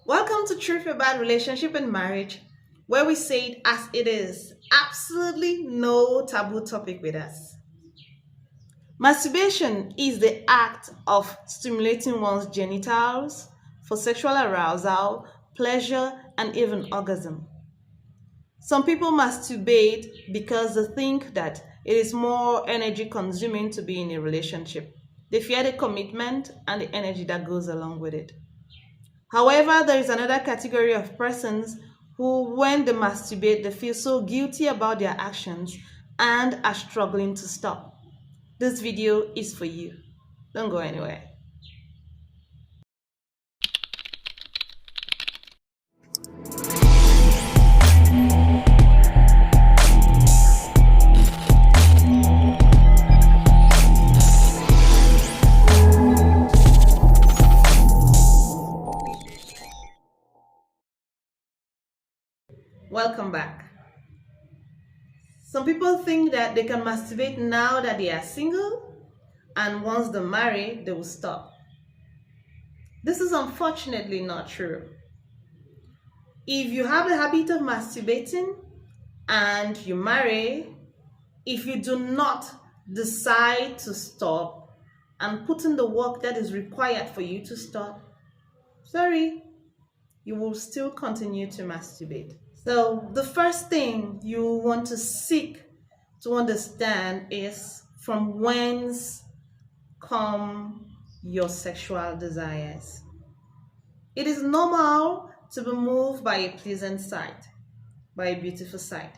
Welcome to Truth About Relationship and Marriage, where we say it as it is. Absolutely no taboo topic with us. Masturbation is the act of stimulating one's genitals for sexual arousal, pleasure, and even orgasm. Some people masturbate because they think that it is more energy consuming to be in a relationship. They fear the commitment and the energy that goes along with it. However, there is another category of persons who, when they masturbate, they feel so guilty about their actions and are struggling to stop. This video is for you. Don't go anywhere. Welcome back. Some people think that they can masturbate now that they are single, and once they marry, they will stop. This is unfortunately not true. If you have a habit of masturbating and you marry, if you do not decide to stop and put in the work that is required for you to stop, sorry, you will still continue to masturbate. So the first thing you want to seek to understand is from whence come your sexual desires. It is normal to be moved by a pleasant sight, by a beautiful sight,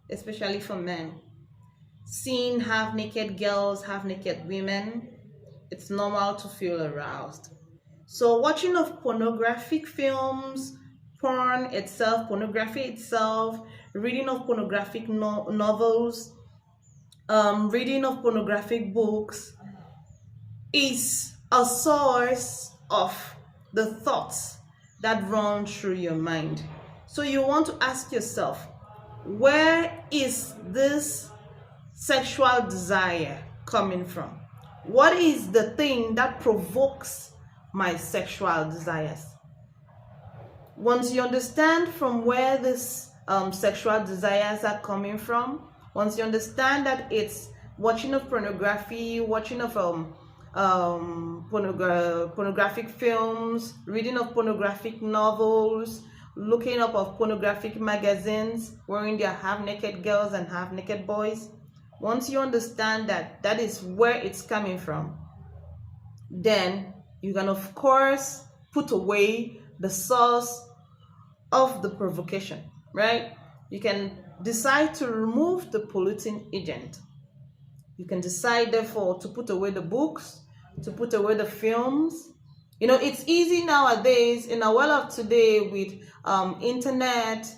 especially for men. Seeing half naked girls, half naked women, it's normal to feel aroused. So watching of pornographic films, pornography itself, reading of pornographic novels, reading of pornographic books is a source of the thoughts that run through your mind. So you want to ask yourself, where is this sexual desire coming from? What is the thing that provokes my sexual desires? Once you understand from where this sexual desires are coming from, once you understand that it's watching of pornography, watching of pornographic films, reading of pornographic novels, looking up of pornographic magazines, wherein there are half-naked girls and half-naked boys, once you understand that that is where it's coming from, then you can of course put away the source of the provocation, right? You can decide to remove the polluting agent. You can decide therefore to put away the books, to put away the films. You know, it's easy nowadays in a world of today with internet,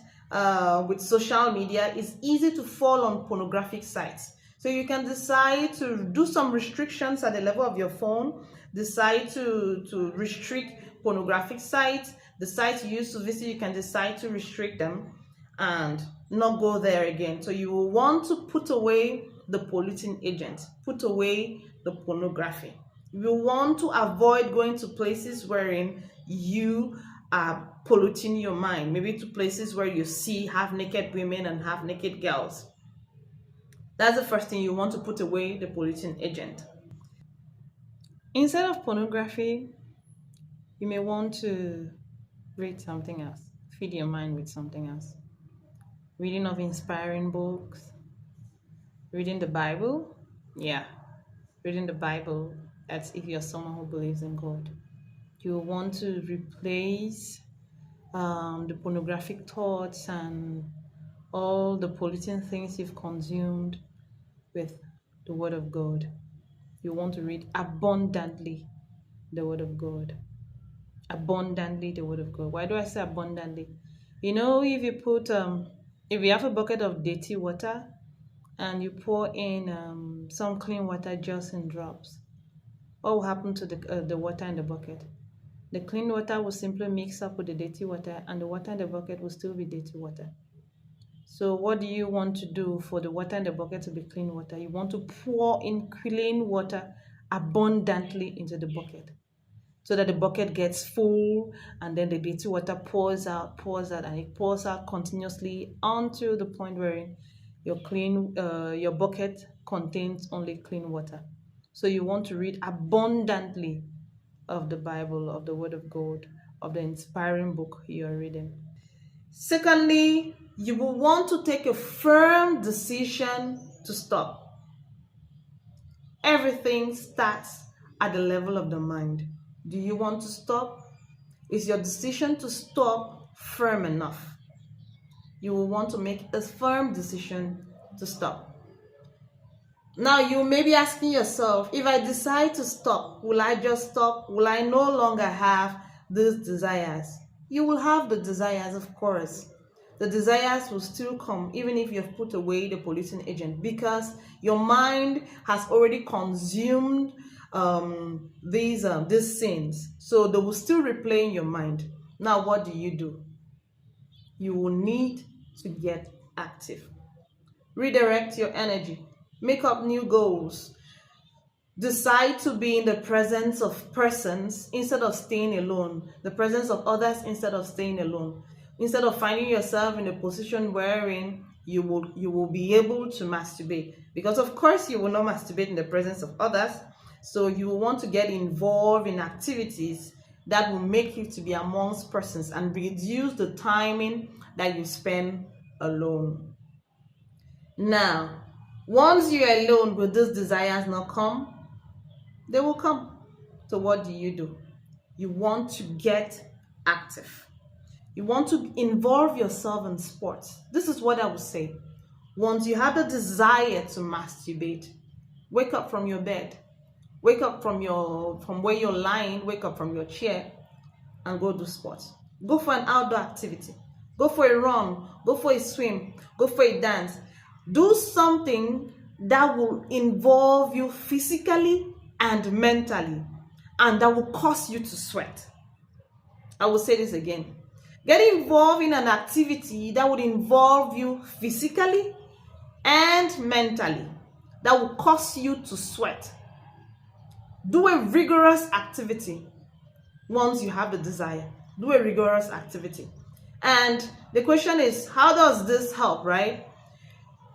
with social media. It's easy to fall on pornographic sites. So you can decide to do some restrictions at the level of your phone, decide to restrict pornographic sites. The sites you used to visit, you can decide to restrict them and not go there again. So you will want to put away the polluting agent, put away the pornography. You want to avoid going to places wherein you are polluting your mind, maybe to places where you see half-naked women and half-naked girls. That's the first thing you want to put away, the polluting agent. Instead of pornography, you may want to read something else, feed your mind with something else. Reading of inspiring books, reading the Bible. Yeah, reading the Bible. That's if you're someone who believes in God. You want to replace the pornographic thoughts and all the polluting things you've consumed with the Word of God. You want to read abundantly the Word of God. Abundantly the Word of God. Why do I say abundantly? You know, if you have a bucket of dirty water and you pour in some clean water just in drops, what will happen to the water in the bucket? The clean water will simply mix up with the dirty water, and the water in the bucket will still be dirty water. So what do you want to do for the water in the bucket to be clean water? You want to pour in clean water abundantly into the bucket. so that the bucket gets full, and then the dirty water pours out, and it pours out continuously until the point where your bucket contains only clean water. So you want to read abundantly of the Bible, of the Word of God, of the inspiring book you are reading. Secondly, you will want to take a firm decision to stop. Everything starts at the level of the mind. Do you want to stop? Is your decision to stop firm enough? You will want to make a firm decision to stop. Now, you may be asking yourself, if I decide to stop, will I just stop? Will I no longer have these desires? You will have the desires, of course. The desires will still come even if you've put away the polluting agent, because your mind has already consumed these sins. So they will still replay in your mind. Now, what do? You will need to get active. Redirect your energy. Make up new goals. Decide to be in the presence of persons instead of staying alone. The presence of others instead of staying alone. Instead of finding yourself in a position wherein you will be able to masturbate. Because of course you will not masturbate in the presence of others. So you will want to get involved in activities that will make you to be amongst persons and reduce the timing that you spend alone. Now, once you're alone, will these desires not come? They will come. So what do? You want to get active. You want to involve yourself in sports. This is what I would say. Once you have the desire to masturbate, wake up from your bed. Wake up from where you're lying, wake up from your chair and go do sports. Go for an outdoor activity. Go for a run. Go for a swim. Go for a dance. Do something that will involve you physically and mentally, and that will cause you to sweat. I will say this again. Get involved in an activity that would involve you physically and mentally, that will cause you to sweat. Do a rigorous activity once you have the desire. Do a rigorous activity. And the question is, how does this help, right?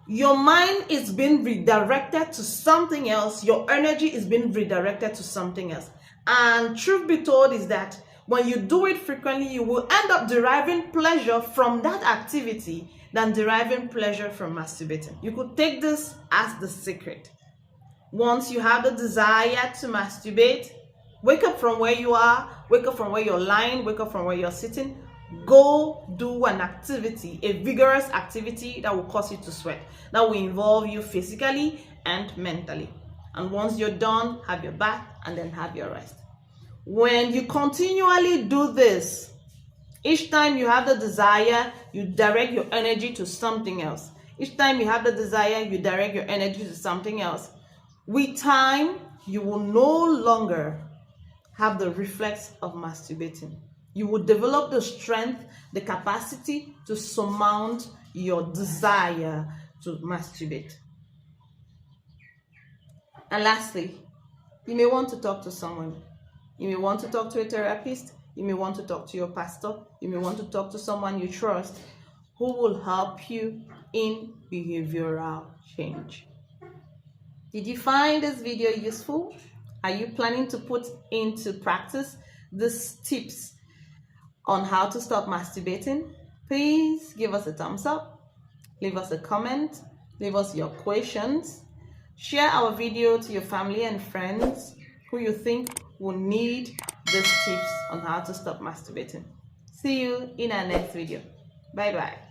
Your mind is being redirected to something else. Your energy is being redirected to something else. And truth be told is that when you do it frequently, you will end up deriving pleasure from that activity than deriving pleasure from masturbating. You could take this as the secret. Once you have the desire to masturbate, wake up from where you are, wake up from where you're lying, wake up from where you're sitting. Go do an activity, a vigorous activity that will cause you to sweat, that will involve you physically and mentally. And once you're done, have your bath and then have your rest. When you continually do this, each time you have the desire, you direct your energy to something else. Each time you have the desire, you direct your energy to something else. With time, you will no longer have the reflex of masturbating. You will develop the strength, the capacity to surmount your desire to masturbate. And lastly, you may want to talk to someone. You may want to talk to a therapist. You may want to talk to your pastor. You may want to talk to someone you trust who will help you in behavioral change. Did you find this video useful? Are you planning to put into practice these tips on how to stop masturbating? Please give us a thumbs up, leave us a comment, leave us your questions, share our video to your family and friends who you think will need these tips on how to stop masturbating. See you in our next video. Bye bye.